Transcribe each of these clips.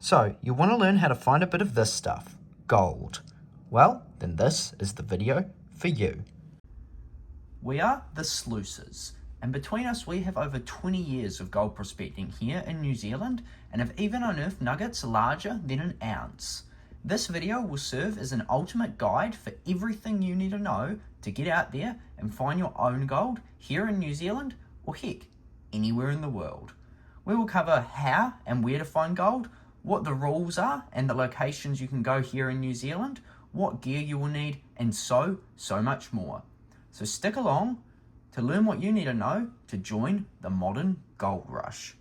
So, you want to learn how to find a bit of this stuff, gold. Well, then this is the video for you. We are the sluices, and between us we have over 20 years of gold prospecting here in New Zealand and have even unearthed nuggets larger than an ounce. This video will serve as an ultimate guide for everything you need to know to get out there and find your own gold here in New Zealand or heck, anywhere in the world. We will cover how and where to find gold, what the rules are and the locations you can go here in New Zealand, what gear you will need, and so much more. So stick along to learn what you need to know to join the modern gold rush.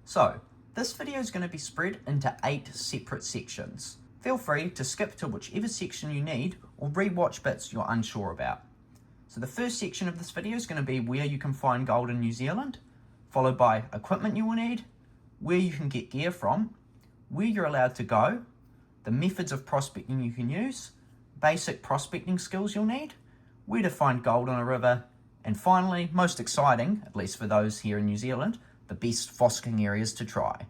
So, this video is going to be spread into 8 separate sections. Feel free to skip to whichever section you need or re-watch bits you're unsure about. So the first section of this video is going to be where you can find gold in New Zealand, followed by equipment you will need, where you can get gear from, where you're allowed to go, the methods of prospecting you can use, basic prospecting skills you'll need, where to find gold on a river, and finally, most exciting, at least for those here in New Zealand, the best fossicking areas to try.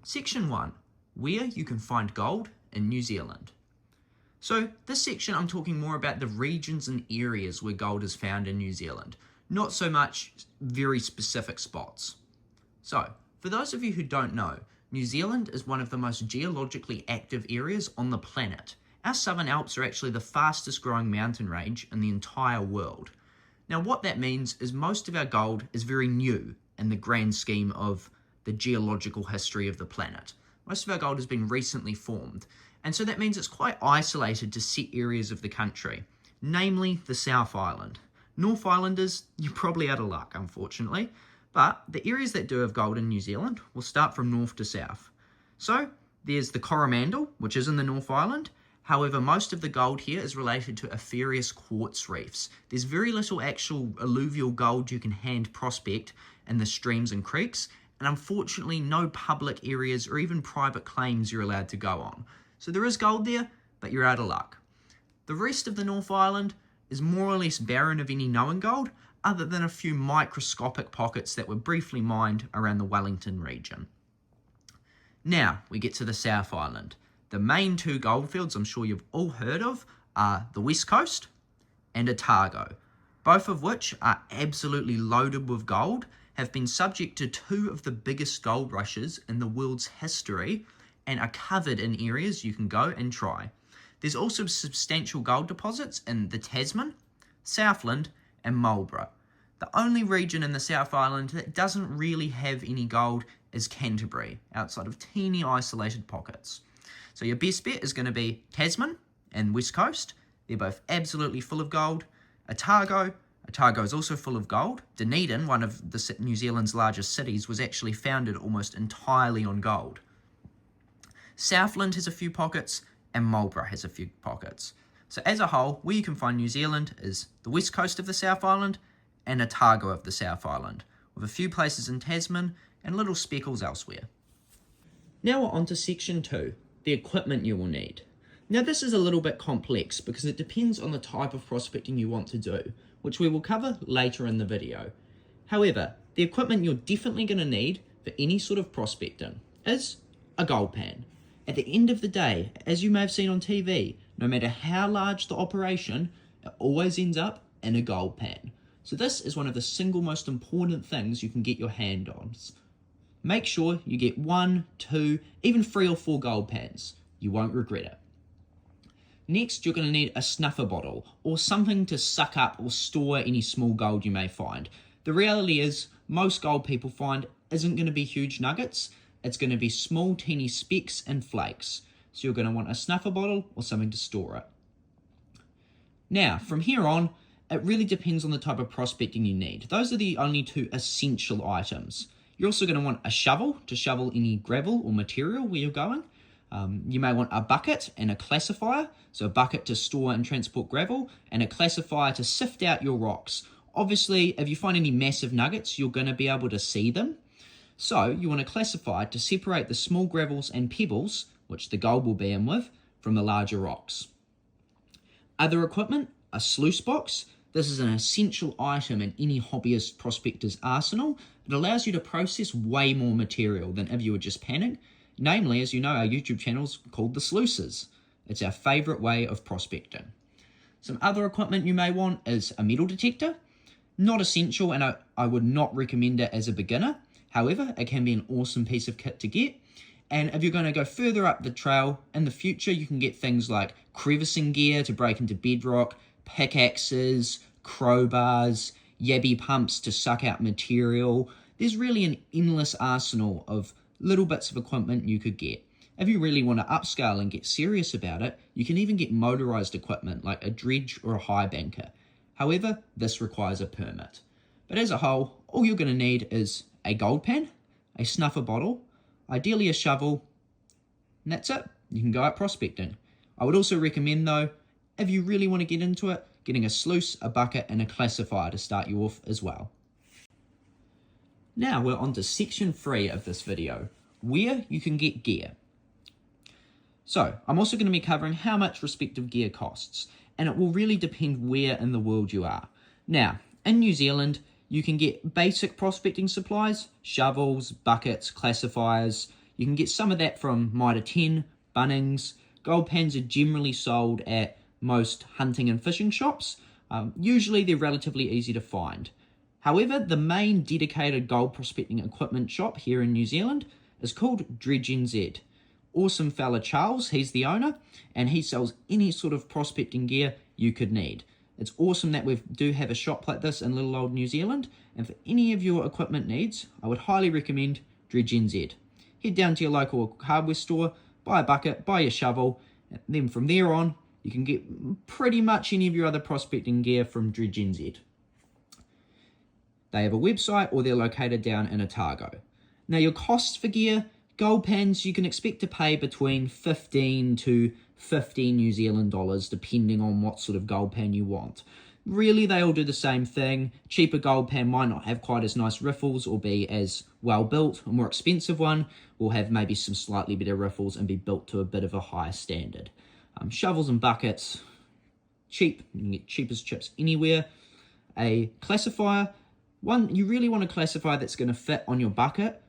Section 1. Where you can find gold in New Zealand. So this section I'm talking more about the regions and areas where gold is found in New Zealand, not so much very specific spots. So, for those of you who don't know, New Zealand is one of the most geologically active areas on the planet. Our Southern Alps are actually the fastest growing mountain range in the entire world. Now what that means is most of our gold is very new in the grand scheme of the geological history of the planet. Most of our gold has been recently formed, and so that means it's quite isolated to set areas of the country, namely the South Island. North Islanders, you're probably out of luck, unfortunately, but the areas that do have gold in New Zealand will start from north to south. So there's the Coromandel, which is in the North Island. However, most of the gold here is related to apherious quartz reefs. There's very little actual alluvial gold you can hand prospect in the streams and creeks, and unfortunately no public areas or even private claims you're allowed to go on. So there is gold there, but you're out of luck. The rest of the North Island is more or less barren of any known gold, other than a few microscopic pockets that were briefly mined around the Wellington region. Now we get to the South Island. The main 2 goldfields I'm sure you've all heard of are the West Coast and Otago, both of which are absolutely loaded with gold, have been subject to 2 of the biggest gold rushes in the world's history, and are covered in areas you can go and try. There's also substantial gold deposits in the Tasman, Southland and Marlborough. The only region in the South Island that doesn't really have any gold is Canterbury, outside of teeny isolated pockets. So your best bet is going to be Tasman and West Coast. They're both absolutely full of gold. Otago is also full of gold. Dunedin, one of the New Zealand's largest cities, was actually founded almost entirely on gold. Southland has a few pockets, and Marlborough has a few pockets. So as a whole, where you can find New Zealand is the west coast of the South Island and Otago of the South Island, with a few places in Tasman and little speckles elsewhere. Now we're on to section 2, the equipment you will need. Now this is a little bit complex because it depends on the type of prospecting you want to do, which we will cover later in the video. However, the equipment you're definitely going to need for any sort of prospecting is a gold pan. At the end of the day, as you may have seen on TV, no matter how large the operation, it always ends up in a gold pan. So this is one of the single most important things you can get your hand on. Make sure you get 1, 2, even 3 or 4 gold pans. You won't regret it. Next, you're going to need a snuffer bottle or something to suck up or store any small gold you may find. The reality is, most gold people find isn't going to be huge nuggets. It's going to be small, teeny specks and flakes. So you're going to want a snuffer bottle or something to store it. Now, from here on, it really depends on the type of prospecting you need. Those are the only 2 essential items. You're also going to want a shovel to shovel any gravel or material where you're going. You may want a bucket and a classifier, so a bucket to store and transport gravel, and a classifier to sift out your rocks. Obviously, if you find any massive nuggets, you're going to be able to see them. So you want a classifier to separate the small gravels and pebbles, which the gold will be in with, from the larger rocks. Other equipment, a sluice box. This is an essential item in any hobbyist prospector's arsenal. It allows you to process way more material than if you were just panning. Namely, as you know, our YouTube channel's called the sluices. It's our favourite way of prospecting. Some other equipment you may want is a metal detector. Not essential, and I would not recommend it as a beginner. However, it can be an awesome piece of kit to get. And if you're going to go further up the trail in the future, you can get things like crevicing gear to break into bedrock, pickaxes, crowbars, yabby pumps to suck out material. There's really an endless arsenal of little bits of equipment you could get. If you really want to upscale and get serious about it, you can even get motorized equipment like a dredge or a high banker. However, this requires a permit. But as a whole, all you're going to need is a gold pan, a snuffer bottle, ideally a shovel, and that's it. You can go out prospecting. I would also recommend though, if you really want to get into it, getting a sluice, a bucket, and a classifier to start you off as well. Now we're on to section 3 of this video, where you can get gear. So, I'm also going to be covering how much respective gear costs, and it will really depend where in the world you are. Now, in New Zealand, you can get basic prospecting supplies, shovels, buckets, classifiers. You can get some of that from Mitre 10, Bunnings. Gold pans are generally sold at most hunting and fishing shops. Usually they're relatively easy to find. However, the main dedicated gold prospecting equipment shop here in New Zealand is called Dredge NZ. Awesome fella Charles, he's the owner, and he sells any sort of prospecting gear you could need. It's awesome that we do have a shop like this in little old New Zealand, and for any of your equipment needs, I would highly recommend Dredge NZ. Head down to your local hardware store, buy a bucket, buy a shovel, and then from there on, you can get pretty much any of your other prospecting gear from Dredge NZ. They have a website, or they're located down in Otago. Now your costs for gear, gold pans, you can expect to pay between 15 to 50 New Zealand dollars, depending on what sort of gold pan you want. Really, they all do the same thing. Cheaper gold pan might not have quite as nice riffles or be as well built. A more expensive one will have maybe some slightly better riffles and be built to a bit of a higher standard. Shovels and buckets, cheap. You can get cheap as chips anywhere. A classifier, one you really want a classifier that's going to fit on your bucket.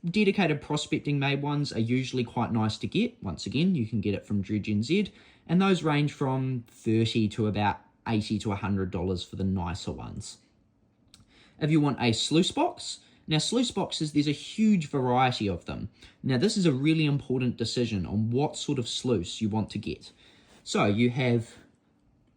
Dedicated prospecting made ones are usually quite nice to get. Once again, you can get it from Dredge NZ, and those range from $30 to about $80 to $100 for the nicer ones. If you want a sluice box, now sluice boxes, there's a huge variety of them. Now this is a really important decision on what sort of sluice you want to get. So you have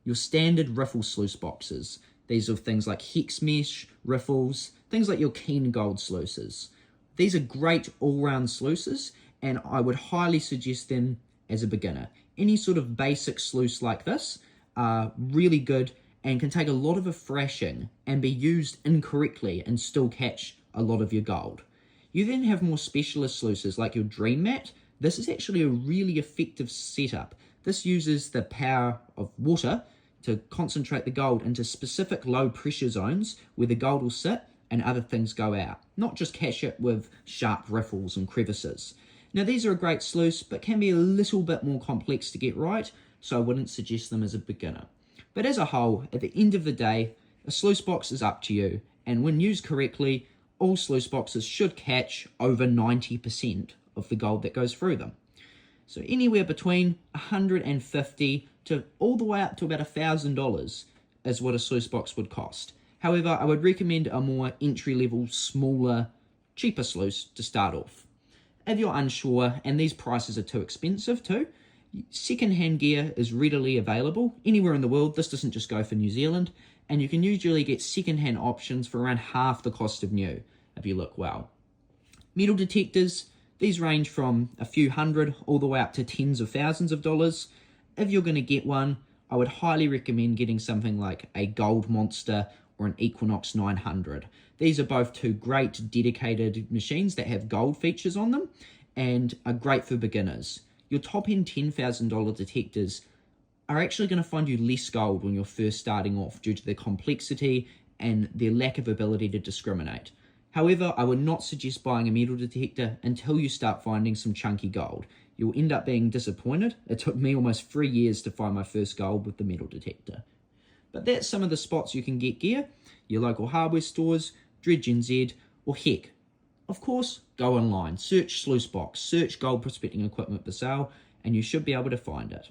your standard riffle sluice boxes. These are things like hex mesh, riffles, things like your Keen Gold sluices. These are great all-round sluices, and I would highly suggest them as a beginner. Any sort of basic sluice like this are really good and can take a lot of a thrashing and be used incorrectly and still catch a lot of your gold. You then have more specialist sluices like your Dream Mat. This is actually a really effective setup. This uses the power of water to concentrate the gold into specific low pressure zones where the gold will sit and other things go out, not just catch it with sharp riffles and crevices. Now these are a great sluice, but can be a little bit more complex to get right, so I wouldn't suggest them as a beginner. But as a whole, at the end of the day, a sluice box is up to you, and when used correctly, all sluice boxes should catch over 90% of the gold that goes through them. So anywhere between $150 to all the way up to about $1,000 is what a sluice box would cost. However, I would recommend a more entry-level, smaller, cheaper sluice to start off. If you're unsure, and these prices are too expensive too, second-hand gear is readily available anywhere in the world. This doesn't just go for New Zealand, and you can usually get second-hand options for around half the cost of new, if you look well. Metal detectors, these range from a few hundred all the way up to tens of thousands of dollars. If you're going to get one, I would highly recommend getting something like a Gold Monster or an Equinox 900. These are both two great dedicated machines that have gold features on them and are great for beginners. Your top-end $10,000 detectors are actually going to find you less gold when you're first starting off due to their complexity and their lack of ability to discriminate. However, I would not suggest buying a metal detector until you start finding some chunky gold. You'll end up being disappointed. It took me almost 3 years to find my first gold with the metal detector. but that's some of the spots you can get gear: your local hardware stores, Dredge NZ, or heck, of course, go online, search Sluice Box, search gold prospecting equipment for sale, and you should be able to find it.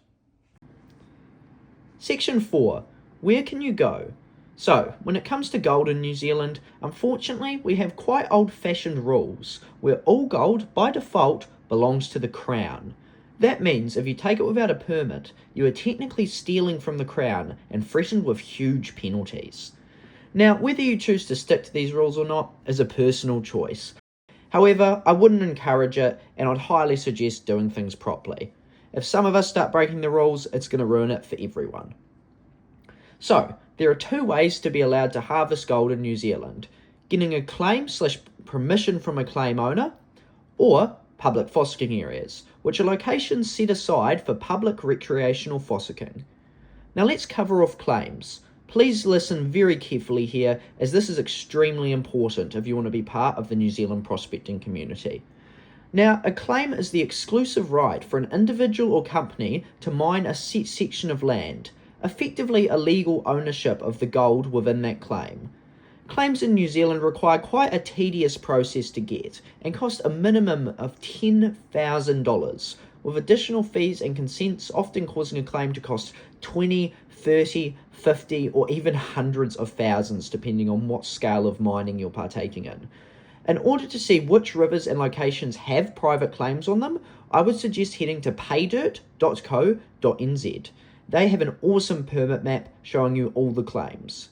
Section 4. Where can you go? So, when it comes to gold in New Zealand, unfortunately we have quite old-fashioned rules, where all gold, by default, belongs to the Crown. That means if you take it without a permit, you are technically stealing from the Crown and threatened with huge penalties. Now, whether you choose to stick to these rules or not is a personal choice. However, I wouldn't encourage it, and I'd highly suggest doing things properly. If some of us start breaking the rules, it's going to ruin it for everyone. So, there are two ways to be allowed to harvest gold in New Zealand: getting a claim/permission from a claim owner, or public fossicking areas, which are locations set aside for public recreational fossicking. Now let's cover off claims. Please listen very carefully here, as this is extremely important if you want to be part of the New Zealand prospecting community. Now, a claim is the exclusive right for an individual or company to mine a set section of land, effectively a legal ownership of the gold within that claim. Claims in New Zealand require quite a tedious process to get and cost a minimum of $10,000, with additional fees and consents often causing a claim to cost $20,000, $30,000, $50,000, or even hundreds of thousands depending on what scale of mining you're partaking in. In order to see which rivers and locations have private claims on them, I would suggest heading to paydirt.co.nz. They have an awesome permit map showing you all the claims.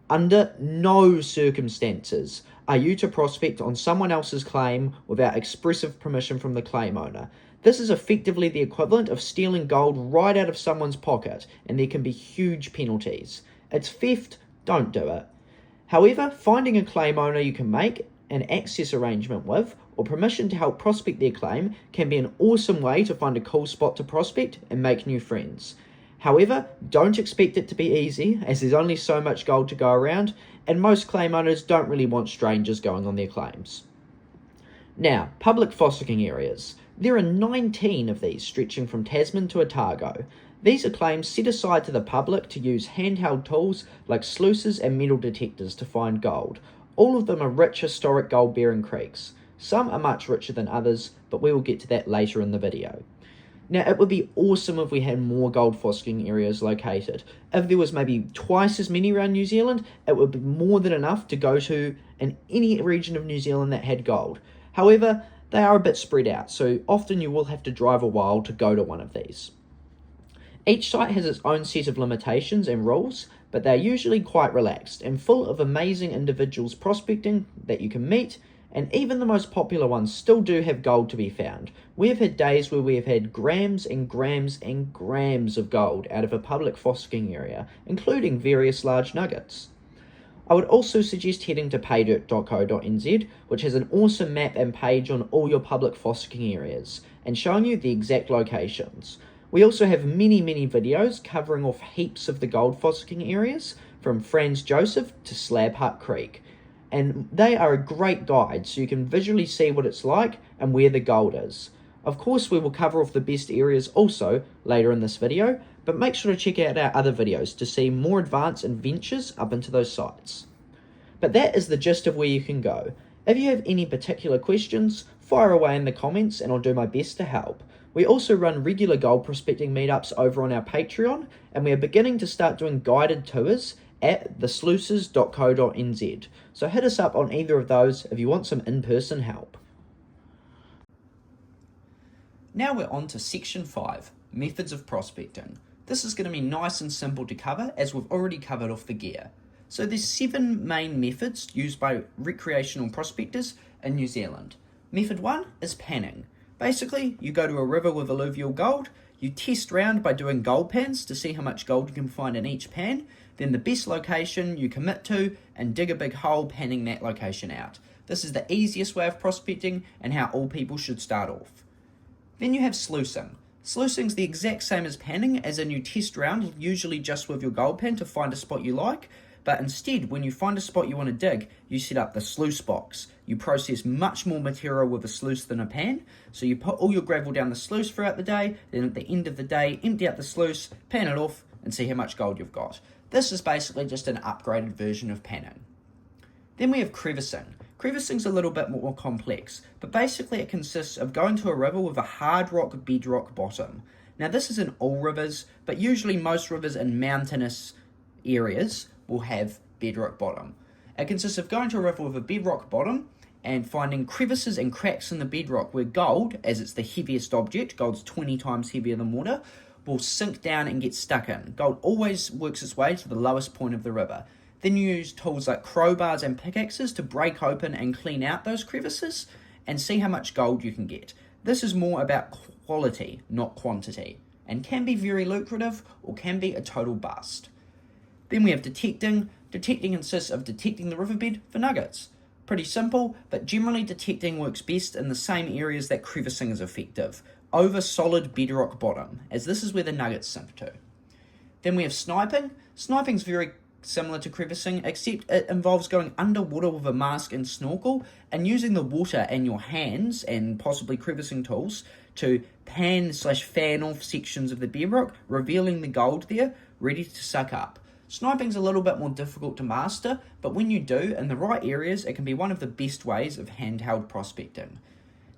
Under no circumstances are you to prospect on someone else's claim without expressive permission from the claim owner. This is effectively the equivalent of stealing gold right out of someone's pocket, and there can be huge penalties. It's theft, don't do it. However, finding a claim owner you can make an access arrangement with, or permission to help prospect their claim, can be an awesome way to find a cool spot to prospect and make new friends. However, don't expect it to be easy, as there's only so much gold to go around, and most claim owners don't really want strangers going on their claims. Now, public fossicking areas. There are 19 of these stretching from Tasman to Otago. These are claims set aside to the public to use handheld tools like sluices and metal detectors to find gold. All of them are rich historic gold-bearing creeks. Some are much richer than others, but we will get to that later in the video. Now, it would be awesome if we had more gold fossicking areas located. If there was maybe twice as many around New Zealand, it would be more than enough to go to in any region of New Zealand that had gold. However, they are a bit spread out, so often you will have to drive a while to go to one of these. Each site has its own set of limitations and rules, but they're usually quite relaxed and full of amazing individuals prospecting that you can meet, and even the most popular ones still do have gold to be found. We have had days where we have had grams and grams and grams of gold out of a public fossicking area, including various large nuggets. I would also suggest heading to paydirt.co.nz, which has an awesome map and page on all your public fossicking areas, and showing you the exact locations. We also have many videos covering off heaps of the gold fossicking areas, from Franz Joseph to Slab Hut Creek. And they are a great guide so you can visually see what it's like and where the gold is. Of course, we will cover off the best areas also later in this video, but make sure to check out our other videos to see more advanced adventures up into those sites. But that is the gist of where you can go. If you have any particular questions, fire away in the comments and I'll do my best to help. We also run regular gold prospecting meetups over on our Patreon, and we are beginning to start doing guided tours at thesluices.co.nz. So hit us up on either of those if you want some in-person help. Now we're on to section 5, methods of prospecting. This is going to be nice and simple to cover, as we've already covered off the gear. So there's 7 main methods used by recreational prospectors in New Zealand. Method 1 is panning. Basically, you go to a river with alluvial gold, you test round by doing gold pans to see how much gold you can find in each pan, then the best location you commit to and dig a big hole panning that location out. This is the easiest way of prospecting and how all people should start off. Then you have sluicing. Sluicing is the exact same as panning, as in you test round, usually just with your gold pan to find a spot you like, but instead, when you find a spot you want to dig, you set up the sluice box. You process much more material with a sluice than a pan, so you put all your gravel down the sluice throughout the day, then at the end of the day, empty out the sluice, pan it off, and see how much gold you've got. This is basically just an upgraded version of panning. Then we have crevicing. Crevicing's a little bit more complex, but basically it consists of going to a river with a hard rock bedrock bottom. Now this is in all rivers, but usually most rivers in mountainous areas will have bedrock bottom. It consists of going to a river with a bedrock bottom and finding crevices and cracks in the bedrock where gold, as it's the heaviest object, gold's 20 times heavier than water, will sink down and get stuck in. Gold always works its way to the lowest point of the river. Then you use tools like crowbars and pickaxes to break open and clean out those crevices and see how much gold you can get. This is more about quality, not quantity, and can be very lucrative or can be a total bust. Then we have detecting. Detecting consists of detecting the riverbed for nuggets. Pretty simple, but generally detecting works best in the same areas that crevicing is effective, over solid bedrock bottom, as this is where the nuggets sink to. Then we have sniping. Sniping's very similar to crevicing, except it involves going underwater with a mask and snorkel and using the water and your hands and possibly crevicing tools to pan/fan off sections of the bedrock, revealing the gold there, ready to suck up. Sniping's a little bit more difficult to master, but when you do, in the right areas, it can be one of the best ways of handheld prospecting.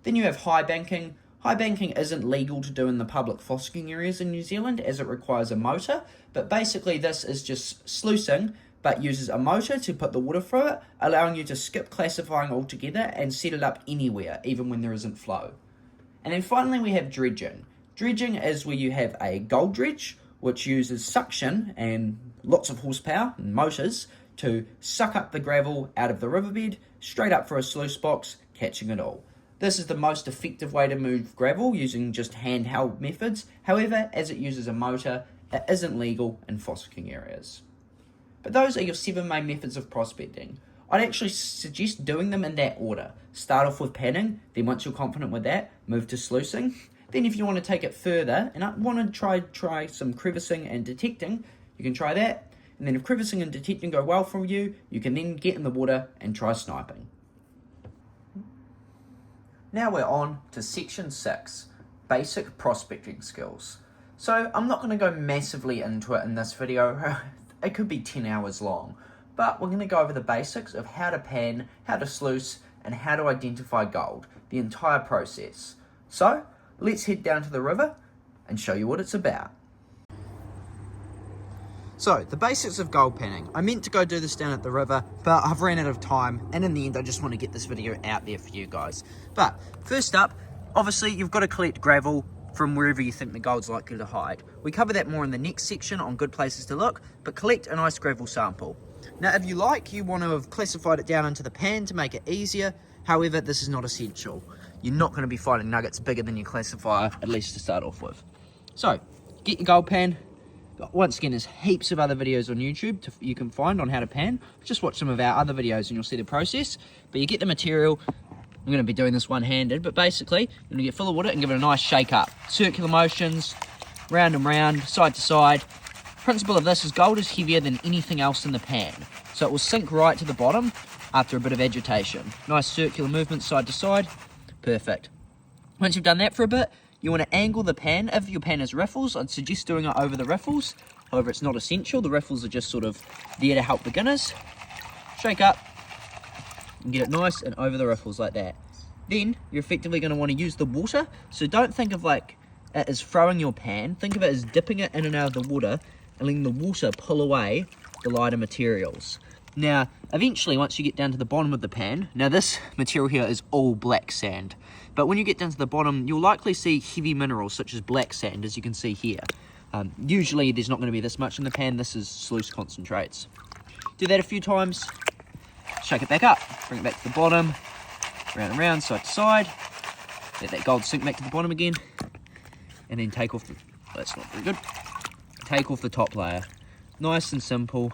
Then you have high banking. High banking isn't legal to do in the public fossicking areas in New Zealand as it requires a motor, but basically this is just sluicing, but uses a motor to put the water through it, allowing you to skip classifying altogether and set it up anywhere, even when there isn't flow. And then finally we have dredging. Dredging is where you have a gold dredge, which uses suction and lots of horsepower and motors to suck up the gravel out of the riverbed, straight up for a sluice box, catching it all. This is the most effective way to move gravel using just handheld methods. However, as it uses a motor, it isn't legal in fossicking areas. But those are your 7 main methods of prospecting. I'd actually suggest doing them in that order. Start off with panning, then once you're confident with that, move to sluicing. Then if you want to take it further and want to try some crevicing and detecting, you can try that. And then if crevicing and detecting go well for you, you can then get in the water and try sniping. Now we're on to section 6, basic prospecting skills. So I'm not going to go massively into it in this video, it could be 10 hours long, but we're going to go over the basics of how to pan, how to sluice, and how to identify gold, the entire process. So let's head down to the river and show you what it's about. So, the basics of gold panning. I meant to go do this down at the river, but I've ran out of time, and in the end I just want to get this video out there for you guys. But, first up, obviously you've got to collect gravel from wherever you think the gold's likely to hide. We cover that more in the next section on good places to look, but collect a nice gravel sample. Now if you want to have classified it down into the pan to make it easier, however this is not essential. You're not going to be finding nuggets bigger than your classifier, at least to start off with. So, get your gold pan. Once again, there's heaps of other videos on YouTube you can find on how to pan. Just watch some of our other videos and you'll see the process. But you get the material. I'm going to be doing this one-handed, but basically, you're going to get full of water and give it a nice shake up. Circular motions, round and round, side to side. Principle of this is gold is heavier than anything else in the pan, so it will sink right to the bottom after a bit of agitation. Nice circular movement side to side. Perfect. Once you've done that for a bit, you want to angle the pan. If your pan has riffles, I'd suggest doing it over the riffles. However, it's not essential. The riffles are just sort of there to help beginners. Shake up and get it nice and over the riffles like that. Then you're effectively going to want to use the water. So don't think of like it as throwing your pan. Think of it as dipping it in and out of the water and letting the water pull away the lighter materials. Now, eventually, once you get down to the bottom of the pan, now this material here is all black sand, but when you get down to the bottom, you'll likely see heavy minerals such as black sand, as you can see here. Usually, there's not going to be this much in the pan. This is sluice concentrates. Do that a few times, shake it back up, bring it back to the bottom, round and round, side to side, let that gold sink back to the bottom again, and then take off the, that's not very good, take off the top layer. Nice and simple.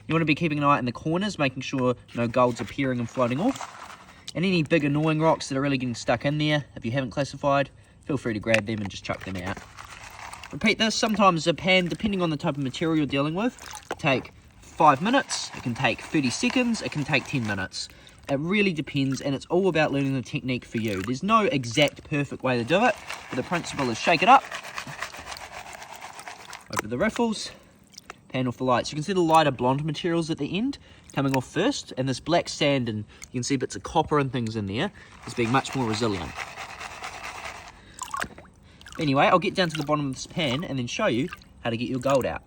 You want to be keeping an eye in the corners, making sure no gold's appearing and floating off. And any big annoying rocks that are really getting stuck in there, if you haven't classified, feel free to grab them and just chuck them out. Repeat this. Sometimes a pan, depending on the type of material you're dealing with, can take 5 minutes, it can take 30 seconds, it can take 10 minutes. It really depends, and it's all about learning the technique for you. There's no exact perfect way to do it, but the principle is shake it up, Open the riffles, pan off the lights. You can see the lighter blonde materials at the end coming off first, and this black sand, and you can see bits of copper and things in there, is being much more resilient. Anyway, I'll get down to the bottom of this pan and then show you how to get your gold out.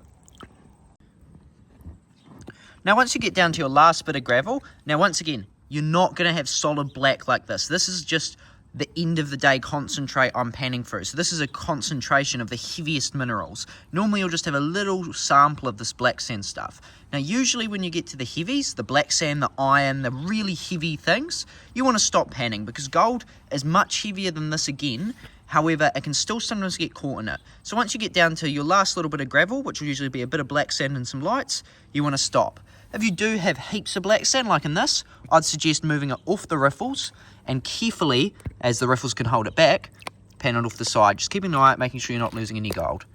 Now once you get down to your last bit of gravel, now once again, you're not going to have solid black like this. This is just the end of the day concentrate I'm panning through. So this is a concentration of the heaviest minerals. Normally you'll just have a little sample of this black sand stuff. Now usually when you get to the heavies, the black sand, the iron, the really heavy things, you want to stop panning because gold is much heavier than this again. However, it can still sometimes get caught in it. So once you get down to your last little bit of gravel, which will usually be a bit of black sand and some lights, you want to stop. If you do have heaps of black sand like in this, I'd suggest moving it off the riffles and carefully, as the riffles can hold it back, pan it off the side. Just keeping an eye out, making sure you're not losing any gold.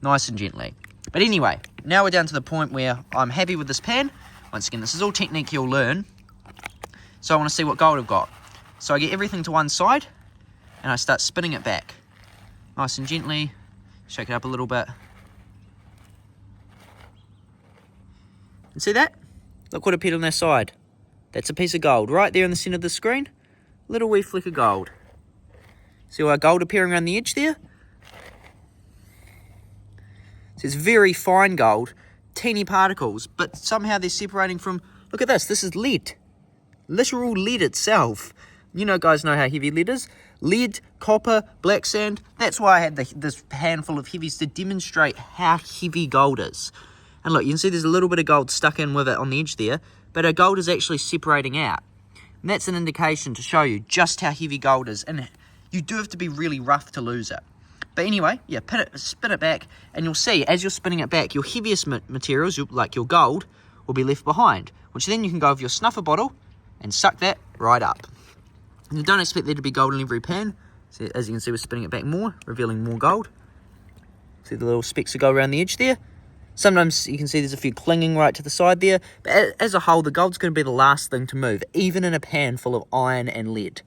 Nice and gently. But anyway, now we're down to the point where I'm happy with this pan. Once again, this is all technique you'll learn. So I want to see what gold I've got. So I get everything to one side and I start spinning it back. Nice and gently, shake it up a little bit. And see that? Look what appeared on that side. That's a piece of gold right there in the center of the screen. Little wee flick of gold. See our gold appearing around the edge there? So it's very fine gold, teeny particles, but somehow they're separating from, look at this is lead. Literal lead itself. You know, guys know how heavy lead is. Lead, copper, black sand. That's why I had this handful of heavies to demonstrate how heavy gold is. And look, you can see there's a little bit of gold stuck in with it on the edge there, but our gold is actually separating out. And that's an indication to show you just how heavy gold is. And you do have to be really rough to lose it. But anyway, yeah, spin it back, and you'll see, as you're spinning it back, your heaviest materials, like your gold, will be left behind, which then you can go with your snuffer bottle and suck that right up. And you don't expect there to be gold in every pan. So as you can see, we're spinning it back more, revealing more gold. See the little specks that go around the edge there? Sometimes you can see there's a few clinging right to the side there, but as a whole, the gold's going to be the last thing to move, even in a pan full of iron and lead.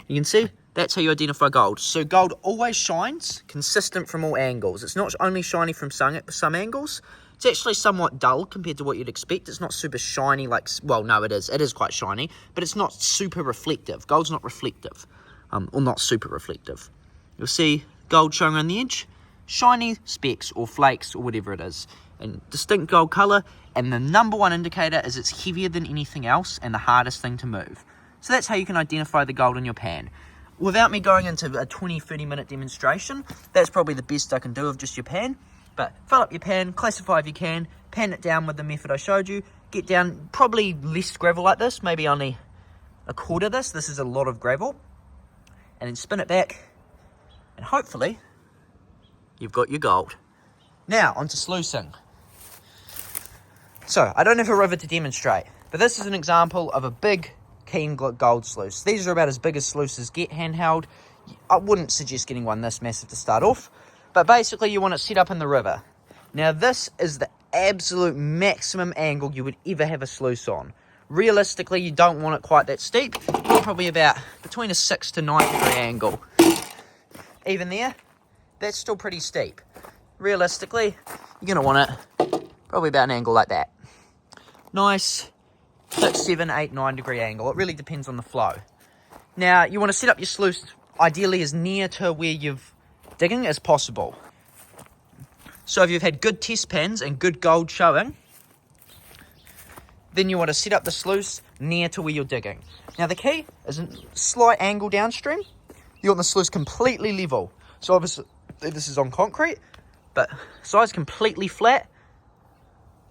You can see, that's how you identify gold. So gold always shines, consistent from all angles. It's not only shiny from some angles, it's actually somewhat dull compared to what you'd expect. It's not super shiny like, well, no, it is quite shiny, but it's not super reflective. Gold's not reflective, or not super reflective. You'll see gold showing around the edge, shiny specks or flakes or whatever it is, and distinct gold color, and the number one indicator is it's heavier than anything else and the hardest thing to move. So that's how you can identify the gold in your pan. Without me going into a 20-30 minute demonstration, that's probably the best I can do of just your pan. But fill up your pan, classify if you can, pan it down with the method I showed you, get down probably less gravel like this, maybe only a quarter of this. This is a lot of gravel. And then spin it back, and hopefully you've got your gold. Now, onto sluicing. So, I don't have a river to demonstrate, but this is an example of a big, keen gold sluice. These are about as big as sluices get handheld. I wouldn't suggest getting one this massive to start off, but basically you want it set up in the river. Now, this is the absolute maximum angle you would ever have a sluice on. Realistically, you don't want it quite that steep. You want probably about between a 6 to 9 degree angle. Even there, that's still pretty steep. Realistically, you're going to want it probably about an angle like that. Nice 6, 7, 8, 9 degree angle. It really depends on the flow. Now, you want to set up your sluice ideally as near to where you're digging as possible. So if you've had good test pans and good gold showing, then you want to set up the sluice near to where you're digging. Now, the key is a slight angle downstream. You want the sluice completely level. So obviously, this is on concrete, but side's completely flat,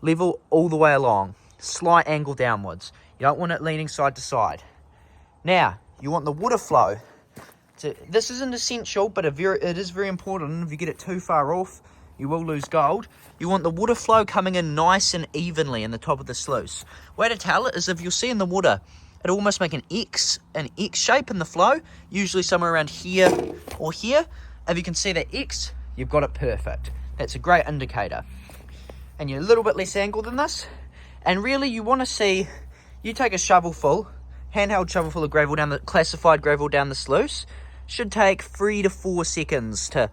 level all the way along. Slight angle downwards. You don't want it leaning side to side. Now, you want the water flow. This isn't essential, but it is very important. If you get it too far off, you will lose gold. You want the water flow coming in nice and evenly in the top of the sluice. Way to tell it is if you'll see in the water, it'll almost make an X shape in the flow, usually somewhere around here or here. If you can see that X, you've got it perfect. That's a great indicator. And you're a little bit less angled than this. And really, you want to see, you take a shovelful, handheld shovelful of gravel classified gravel down the sluice. Should take 3 to 4 seconds to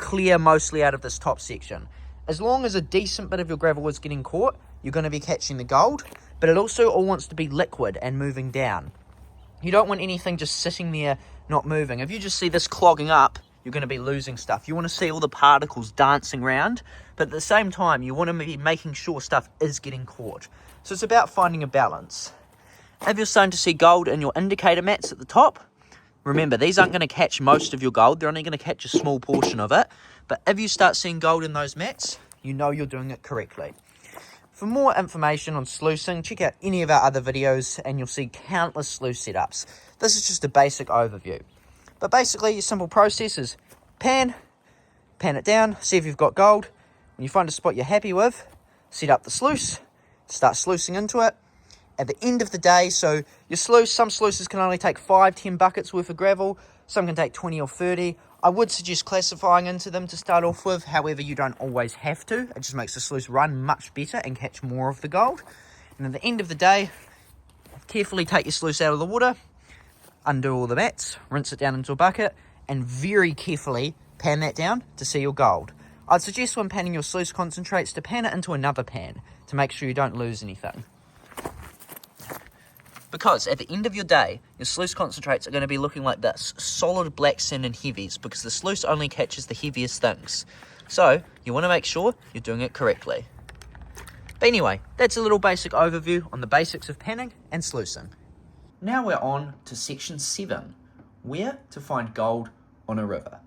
clear mostly out of this top section. As long as a decent bit of your gravel is getting caught, you're going to be catching the gold, but it also all wants to be liquid and moving down. You don't want anything just sitting there not moving. If you just see this clogging up, you're going to be losing stuff. You want to see all the particles dancing around, but at the same time, you want to be making sure stuff is getting caught. So it's about finding a balance. If you're starting to see gold in your indicator mats at the top, remember, these aren't going to catch most of your gold. They're only going to catch a small portion of it. But if you start seeing gold in those mats, you know you're doing it correctly. For more information on sluicing, check out any of our other videos and you'll see countless sluice setups. This is just a basic overview. But basically, your simple process is pan it down, see if you've got gold. When you find a spot you're happy with, set up the sluice, start sluicing into it. At the end of the day, so your sluice, some sluices can only take 5-10 buckets worth of gravel, some can take 20 or 30. I would suggest classifying into them to start off with, however you don't always have to. It just makes the sluice run much better and catch more of the gold. And at the end of the day, carefully take your sluice out of the water, undo all the mats, rinse it down into a bucket, and very carefully pan that down to see your gold. I'd suggest when panning your sluice concentrates to pan it into another pan to make sure you don't lose anything. Because at the end of your day, your sluice concentrates are going to be looking like this, solid black sand and heavies, because the sluice only catches the heaviest things. So you want to make sure you're doing it correctly. But anyway, that's a little basic overview on the basics of panning and sluicing. Now we're on to section 7, where to find gold on a river.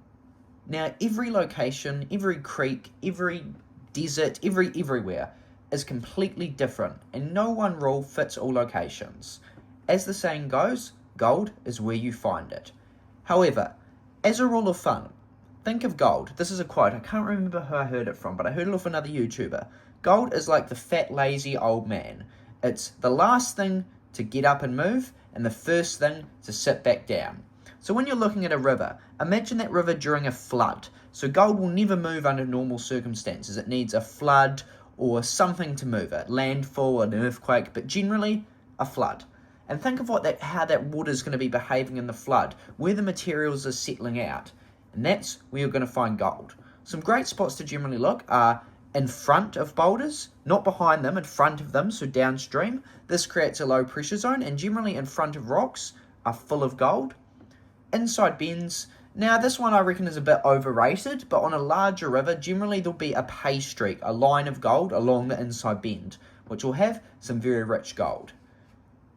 Now every location, every creek, every desert, everywhere is completely different and no one rule fits all locations. As the saying goes, gold is where you find it. However, as a rule of thumb, think of gold. This is a quote, I can't remember who I heard it from, but I heard it off another YouTuber. Gold is like the fat, lazy old man. It's the last thing to get up and move and the first thing to sit back down. So when you're looking at a river, imagine that river during a flood. So gold will never move under normal circumstances. It needs a flood or something to move it, landfall, an earthquake, but generally a flood. And think of how that water is going to be behaving in the flood, where the materials are settling out. And that's where you're going to find gold. Some great spots to generally look are in front of boulders, not behind them, in front of them, so downstream. This creates a low pressure zone, and generally in front of rocks are full of gold. Inside bends, now this one I reckon is a bit overrated, but on a larger river, generally there'll be a pay streak, a line of gold along the inside bend, which will have some very rich gold.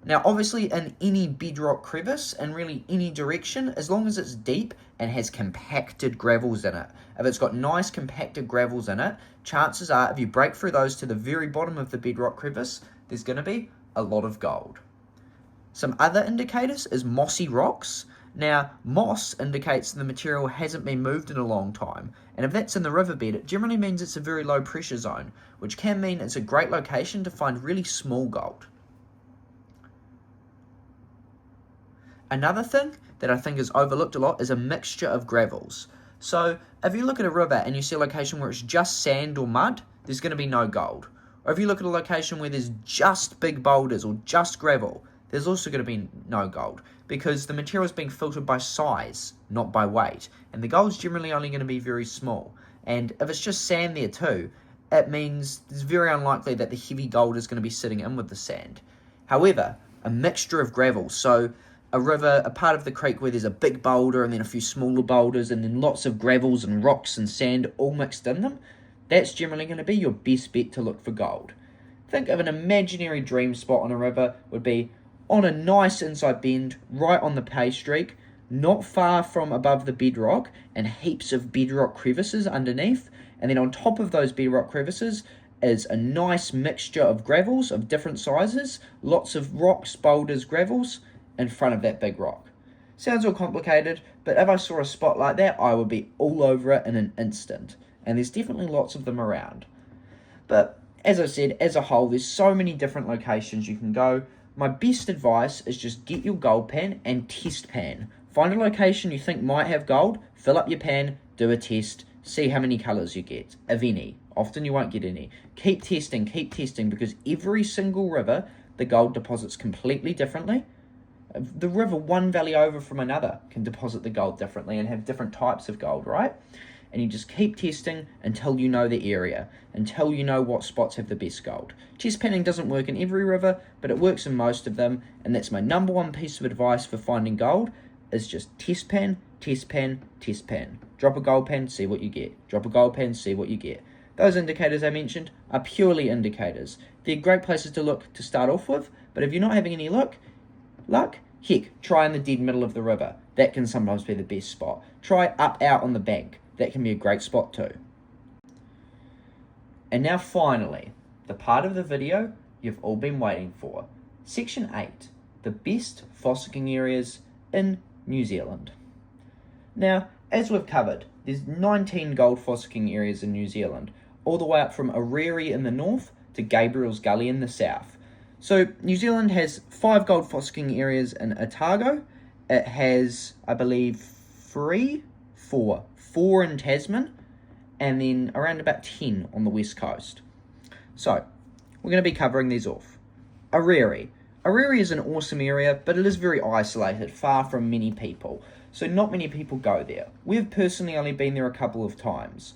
Now obviously in any bedrock crevice, in really any direction, as long as it's deep and has compacted gravels in it. If it's got nice compacted gravels in it, chances are if you break through those to the very bottom of the bedrock crevice, there's going to be a lot of gold. Some other indicators is mossy rocks. Now, moss indicates the material hasn't been moved in a long time, and if that's in the riverbed, it generally means it's a very low pressure zone, which can mean it's a great location to find really small gold. Another thing that I think is overlooked a lot is a mixture of gravels. So, if you look at a river and you see a location where it's just sand or mud, there's going to be no gold. Or if you look at a location where there's just big boulders or just gravel, there's also going to be no gold, because the material is being filtered by size, not by weight, and the gold's generally only going to be very small. And if it's just sand there too, it means it's very unlikely that the heavy gold is going to be sitting in with the sand. However, a mixture of gravel, so a river, a part of the creek where there's a big boulder and then a few smaller boulders and then lots of gravels and rocks and sand all mixed in them, that's generally going to be your best bet to look for gold. Think of an imaginary dream spot on a river would be on a nice inside bend, right on the pay streak, not far from above the bedrock, and heaps of bedrock crevices underneath. And then on top of those bedrock crevices is a nice mixture of gravels of different sizes, lots of rocks, boulders, gravels in front of that big rock. Sounds all complicated, but if I saw a spot like that, I would be all over it in an instant. And there's definitely lots of them around. But as I said, as a whole, there's so many different locations you can go. My best advice is just get your gold pan and test pan. Find a location you think might have gold, fill up your pan, do a test, see how many colours you get, if any. Often you won't get any. Keep testing, because every single river, the gold deposits completely differently. The river one valley over from another can deposit the gold differently and have different types of gold, right? and you just keep testing until you know the area, until you know what spots have the best gold. Test panning doesn't work in every river, but it works in most of them, and that's my number one piece of advice for finding gold, is just test pan, test pan, test pan. Drop a gold pan, see what you get. Drop a gold pan, see what you get. Those indicators I mentioned are purely indicators. They're great places to look to start off with, but if you're not having any luck, heck, try in the dead middle of the river. That can sometimes be the best spot. Try up out on the bank. That can be a great spot too. And now finally, the part of the video you've all been waiting for. Section 8, the best fossicking areas in New Zealand. Now, as we've covered, there's 19 gold fossicking areas in New Zealand, all the way up from Ariri in the north to Gabriel's Gully in the south. So New Zealand has 5 gold fossicking areas in Otago. It has, I believe, 4 in Tasman, and then around about 10 on the west coast. So we're going to be covering these off. Ariri. Ariri is an awesome area, but it is very isolated, far from many people. So not many people go there. We've personally only been there a couple of times.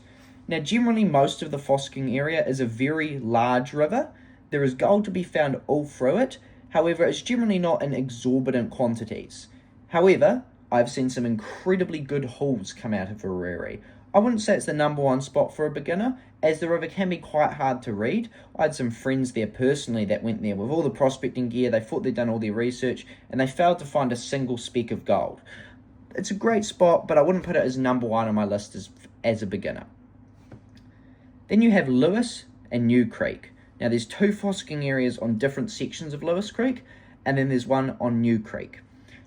Now, generally, most of the fossicking area is a very large river. There is gold to be found all through it. However, it's generally not in exorbitant quantities. However, I've seen some incredibly good hauls come out of Ariri. I wouldn't say it's the number one spot for a beginner, as the river can be quite hard to read. I had some friends there personally that went there with all the prospecting gear. They thought they'd done all their research, and they failed to find a single speck of gold. It's a great spot, but I wouldn't put it as number one on my list as a beginner. Then you have Lewis and New Creek. Now there's 2 fossicking areas on different sections of Lewis Creek, and then there's one on New Creek.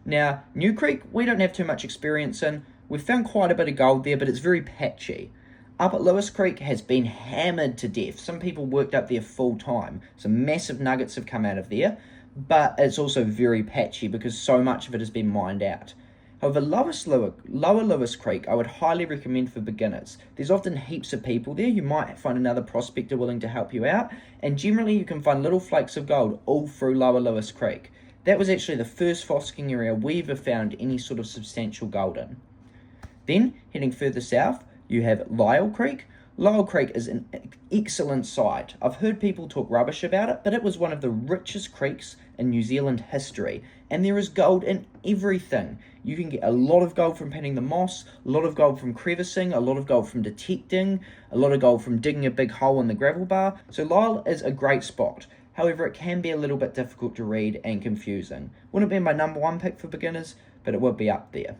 Now, New Creek, we don't have too much experience in. We've found quite a bit of gold there, but it's very patchy. Up at Lewis Creek has been hammered to death. Some people worked up there full time. Some massive nuggets have come out of there, but it's also very patchy because so much of it has been mined out. However, Lower Lewis Creek, I would highly recommend for beginners. There's often heaps of people there. You might find another prospector willing to help you out, and generally you can find little flakes of gold all through Lower Lewis Creek. That was actually the first fossicking area we ever found any sort of substantial gold in. Then, heading further south, you have Lyell Creek. Lyell Creek is an excellent site. I've heard people talk rubbish about it, but it was one of the richest creeks in New Zealand history, and there is gold in everything. You can get a lot of gold from panning the moss, a lot of gold from crevicing, a lot of gold from detecting, a lot of gold from digging a big hole in the gravel bar. So Lyell is a great spot. However, it can be a little bit difficult to read and confusing. Wouldn't be my number one pick for beginners, but it would be up there.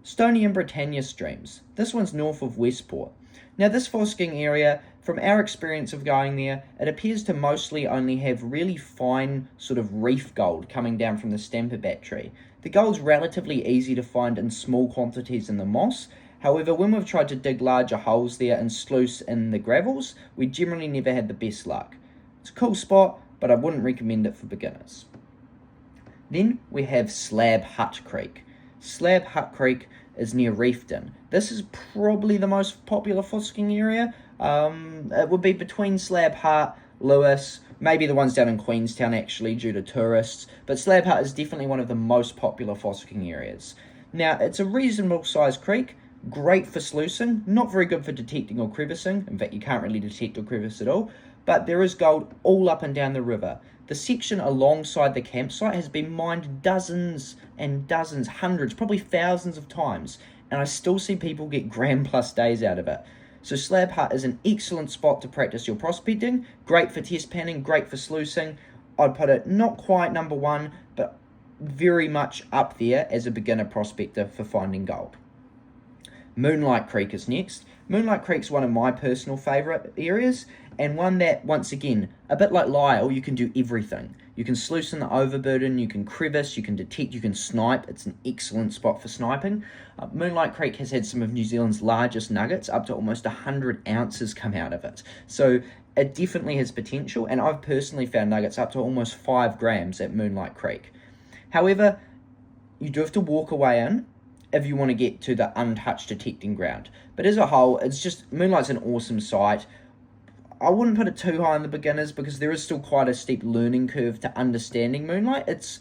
Stony and Britannia streams. This one's north of Westport. Now this fossicking area, from our experience of going there, it appears to mostly only have really fine sort of reef gold coming down from the Stamper battery. The gold's relatively easy to find in small quantities in the moss. However, when we've tried to dig larger holes there and sluice in the gravels, we generally never had the best luck. It's a cool spot, but I wouldn't recommend it for beginners. Then we have Slab Hut Creek. Slab Hut Creek is near Reefton. This is probably the most popular fossicking area. It would be between Slab Hut, Lewis, maybe the ones down in Queenstown actually due to tourists, but Slab Hut is definitely one of the most popular fossicking areas. Now, it's a reasonable sized creek, great for sluicing, not very good for detecting or crevicing. In fact, you can't really detect or crevice at all, but there is gold all up and down the river. The section alongside the campsite has been mined dozens and dozens, hundreds, probably thousands of times, and I still see people get gram-plus days out of it. So Slab Hut is an excellent spot to practice your prospecting, great for test panning, great for sluicing. I'd put it not quite number one, but very much up there as a beginner prospector for finding gold. Moonlight Creek is next. Moonlight Creek's one of my personal favourite areas, and one that, once again, a bit like Lyell, you can do everything. You can sluice in the overburden, you can crevice, you can detect, you can snipe. It's an excellent spot for sniping. Moonlight Creek has had some of New Zealand's largest nuggets, up to almost 100 ounces come out of it. So it definitely has potential, and I've personally found nuggets up to almost 5 grams at Moonlight Creek. However, you do have to walk away in if you want to get to the untouched detecting ground. But as a whole, it's just, Moonlight's an awesome site. I wouldn't put it too high on the beginners because there is still quite a steep learning curve to understanding Moonlight. It's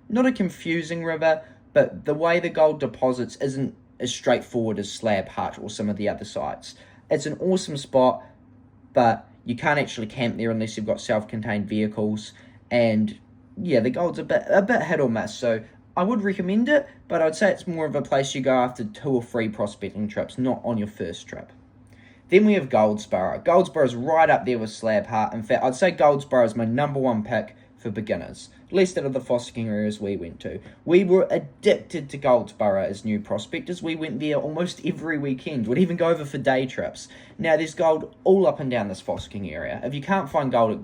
not a confusing river, but the way the gold deposits isn't as straightforward as Slab Hut or some of the other sites. It's an awesome spot, but you can't actually camp there unless you've got self-contained vehicles, and yeah, the gold's a bit hit or miss, so I would recommend it, but I'd say it's more of a place you go after 2 or 3 prospecting trips, not on your first trip. Then we have Goldsboro. Goldsboro's right up there with Slab Hut. In fact, I'd say Goldsboro is my number 1 pick for beginners, at least out of the fossicking areas we went to. We were addicted to Goldsboro as new prospectors. We went there almost every weekend. We'd even go over for day trips. Now, there's gold all up and down this fossicking area. If you can't find gold at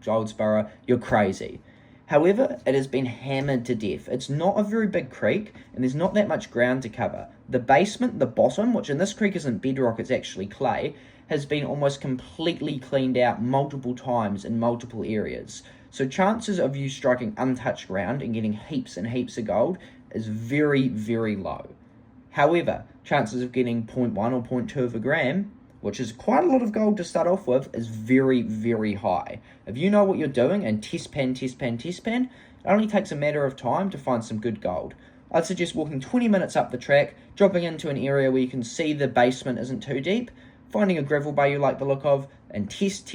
Goldsboro, you're crazy. However, it has been hammered to death. It's not a very big creek, and there's not that much ground to cover. The basement, the bottom, which in this creek isn't bedrock, it's actually clay, has been almost completely cleaned out multiple times in multiple areas. So chances of you striking untouched ground and getting heaps and heaps of gold is very, very low. However, chances of getting 0.1 or 0.2 of a gram, which is quite a lot of gold to start off with, is very, very high. If you know what you're doing and test pan, it only takes a matter of time to find some good gold. I'd suggest walking 20 minutes up the track, dropping into an area where you can see the basement isn't too deep, finding a gravel bar you like the look of, and test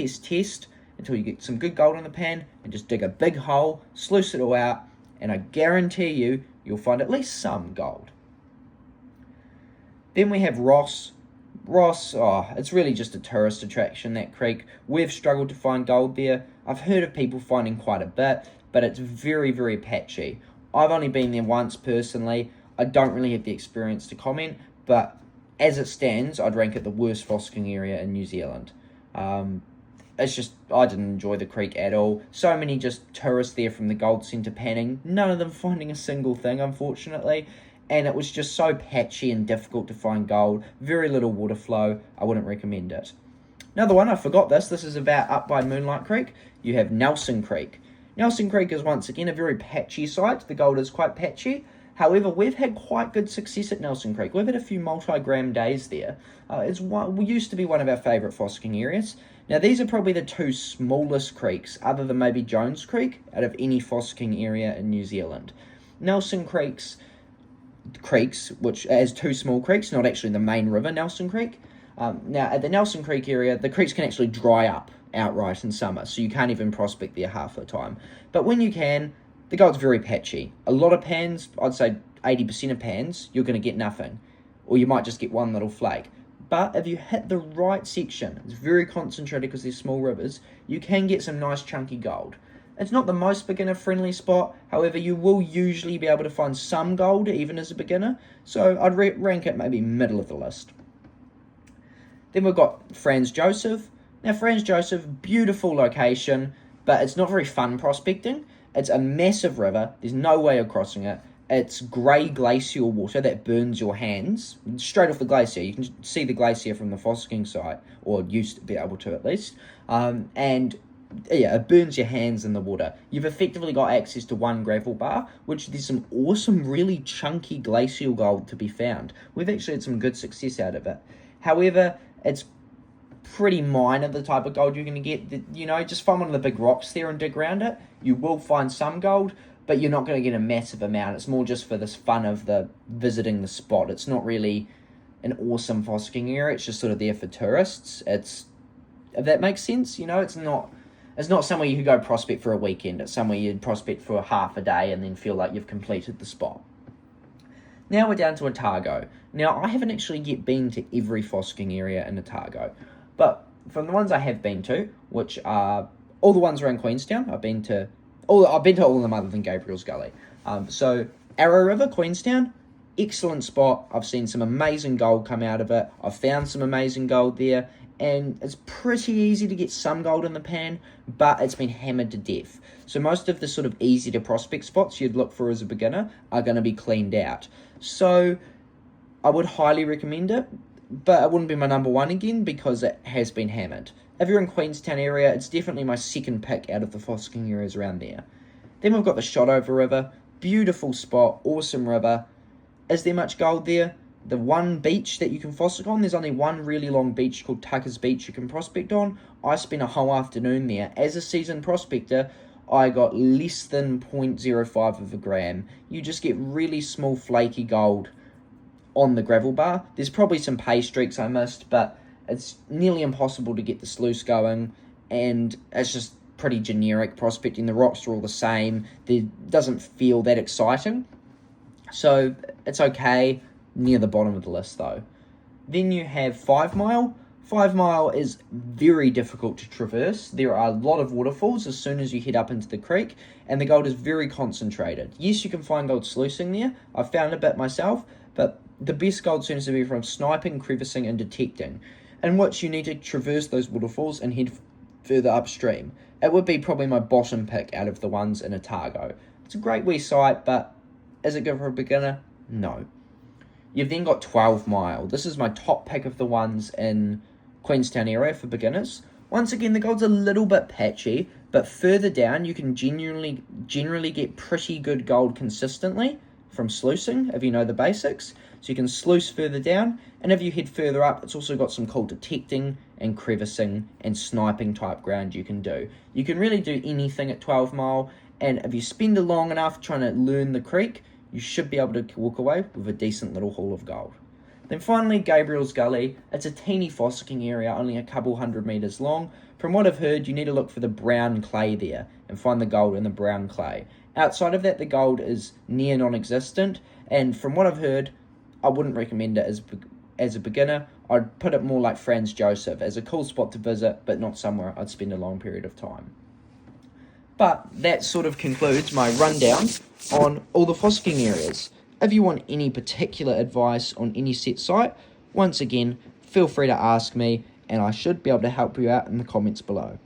until you get some good gold in the pan, and just dig a big hole, sluice it all out, and I guarantee you'll find at least some gold. Then we have Ross. It's really just a tourist attraction, that creek. We've struggled to find gold there. I've heard of people finding quite a bit, but it's very, very patchy. I've only been there once personally. I don't really have the experience to comment, but as it stands, I'd rank it the worst fossicking area in New Zealand. It's just, I didn't enjoy the creek at all. So many just tourists there from the gold centre panning, none of them finding a single thing, unfortunately. And it was just so patchy and difficult to find gold. Very little water flow. I wouldn't recommend it. Another one, I forgot this is about up by Moonlight Creek. You have Nelson Creek. Nelson Creek is once again a very patchy site. The gold is quite patchy. However, we've had quite good success at Nelson Creek. We've had a few multi-gram days there. We used to be one of our favourite fossicking areas. Now, these are probably the 2 smallest creeks, other than maybe Jones Creek, out of any fossicking area in New Zealand. Nelson creeks, which has 2 small creeks, not actually the main river, Nelson Creek. Now, at the Nelson Creek area, the creeks can actually dry up outright in summer, so you can't even prospect there half the time. But when you can, the gold's very patchy. A lot of pans, I'd say 80% of pans, you're going to get nothing. Or you might just get one little flake. But if you hit the right section, it's very concentrated because they're small rivers, you can get some nice chunky gold. It's not the most beginner-friendly spot, however, you will usually be able to find some gold even as a beginner, so I'd rank it maybe middle of the list. Then we've got Franz Josef. Now, Franz Josef, beautiful location, but it's not very fun prospecting. It's a massive river, there's no way of crossing it. It's grey glacial water that burns your hands, straight off the glacier. You can see the glacier from the fossicking site, or used to be able to at least, and yeah, it burns your hands in the water. You've effectively got access to 1 gravel bar, which there's some awesome, really chunky glacial gold to be found. We've actually had some good success out of it. However, it's pretty minor, the type of gold you're going to get. Just find one of the big rocks there and dig around it. You will find some gold, but you're not going to get a massive amount. It's more just for this fun of the visiting the spot. It's not really an awesome fossicking area. It's just sort of there for tourists. If that makes sense, it's not somewhere you could go prospect for a weekend. It's somewhere you'd prospect for half a day and then feel like you've completed the spot. Now we're down to Otago. Now, I haven't actually yet been to every fossicking area in Otago, but from the ones I have been to, which are all the ones around Queenstown, I've been to all of them other than Gabriel's Gully. So Arrow River, Queenstown, excellent spot. I've seen some amazing gold come out of it. I've found some amazing gold there, and it's pretty easy to get some gold in the pan, but it's been hammered to death. So most of the sort of easy to prospect spots you'd look for as a beginner are going to be cleaned out. So I would highly recommend it, but it wouldn't be my number 1 again because it has been hammered. If you're in Queenstown area, it's definitely my second pick out of the fossicking areas around there. Then we've got the Shotover River. Beautiful spot, awesome river. Is there much gold there? The one beach that you can fossick on, there's only one really long beach called Tucker's Beach you can prospect on. I spent a whole afternoon there. As a seasoned prospector, I got less than 0.05 of a gram. You just get really small flaky gold on the gravel bar. There's probably some pay streaks I missed, but it's nearly impossible to get the sluice going, and it's just pretty generic prospecting. The rocks are all the same. It doesn't feel that exciting. So it's okay, near the bottom of the list though. Then you have 5 Mile. 5 Mile is very difficult to traverse. There are a lot of waterfalls as soon as you head up into the creek, and the gold is very concentrated. Yes, you can find gold sluicing there. I've found a bit myself, but the best gold seems to be from sniping, crevicing, and detecting, in which you need to traverse those waterfalls and head further upstream. It would be probably my bottom pick out of the ones in Otago. It's a great wee site, but is it good for a beginner? No. You've then got 12 Mile. This is my top pick of the ones in Queenstown area for beginners. Once again, the gold's a little bit patchy, but further down you can generally get pretty good gold consistently from sluicing, if you know the basics. So you can sluice further down, and if you head further up, it's also got some cool detecting and crevicing and sniping type ground you can do. You can really do anything at 12 Mile, and if you spend long enough trying to learn the creek, you should be able to walk away with a decent little haul of gold. Then finally, Gabriel's Gully. It's a teeny fossicking area, only a couple 100 metres long. From what I've heard, you need to look for the brown clay there and find the gold in the brown clay. Outside of that, the gold is near non-existent, and from what I've heard, I wouldn't recommend it as a beginner. I'd put it more like Franz Josef, as a cool spot to visit, but not somewhere I'd spend a long period of time. But that sort of concludes my rundown on all the fossicking areas. If you want any particular advice on any set site, once again, feel free to ask me, and I should be able to help you out in the comments below.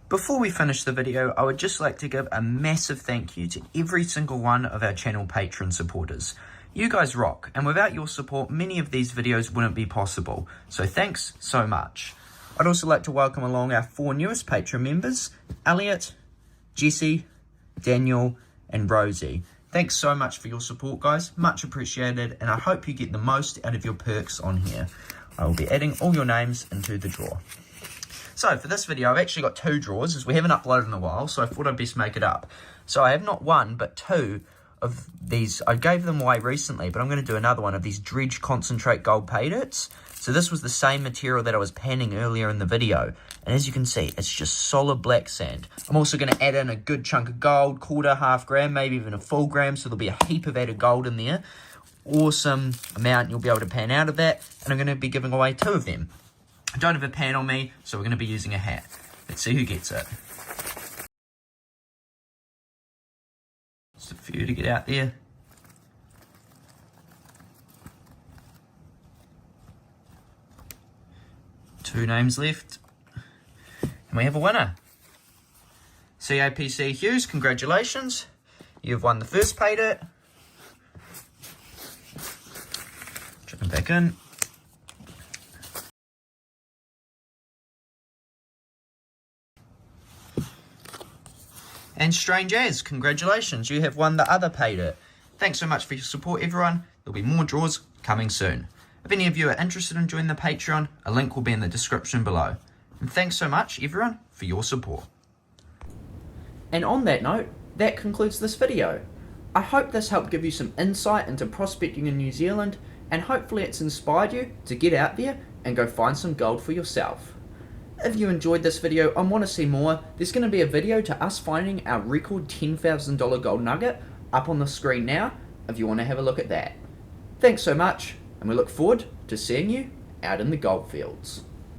Before we finish the video, I would just like to give a massive thank you to every single one of our channel Patreon supporters. You guys rock, and without your support, many of these videos wouldn't be possible. So thanks so much. I'd also like to welcome along our 4 newest Patreon members, Elliot, Jesse, Daniel, and Rosie. Thanks so much for your support, guys. Much appreciated, and I hope you get the most out of your perks on here. I will be adding all your names into the draw. So for this video, I've actually got 2 draws, as we haven't uploaded in a while, so I thought I'd best make it up. So I have not 1, but 2 of these. I gave them away recently, but I'm going to do another one of these dredge concentrate gold pay dirts. So this was the same material that I was panning earlier in the video. And as you can see, it's just solid black sand. I'm also going to add in a good chunk of gold, quarter, half gram, maybe even a full gram. So there'll be a heap of added gold in there. Awesome amount you'll be able to pan out of that. And I'm going to be giving away 2 of them. I don't have a pan on me, so we're going to be using a hat. Let's see who gets it. Just a few to get out there. Two names left. And we have a winner. CAPC Hughes, congratulations. You've won the first pay dirt. Chuck them back in. And Strange As, congratulations, you have won the other pay dirt. Thanks so much for your support, everyone. There'll be more draws coming soon. If any of you are interested in joining the Patreon, a link will be in the description below. And thanks so much, everyone, for your support. And on that note, that concludes this video. I hope this helped give you some insight into prospecting in New Zealand, and hopefully it's inspired you to get out there and go find some gold for yourself. If you enjoyed this video and want to see more, there's going to be a video to us finding our record $10,000 gold nugget up on the screen now, if you want to have a look at that. Thanks so much, and we look forward to seeing you out in the gold fields.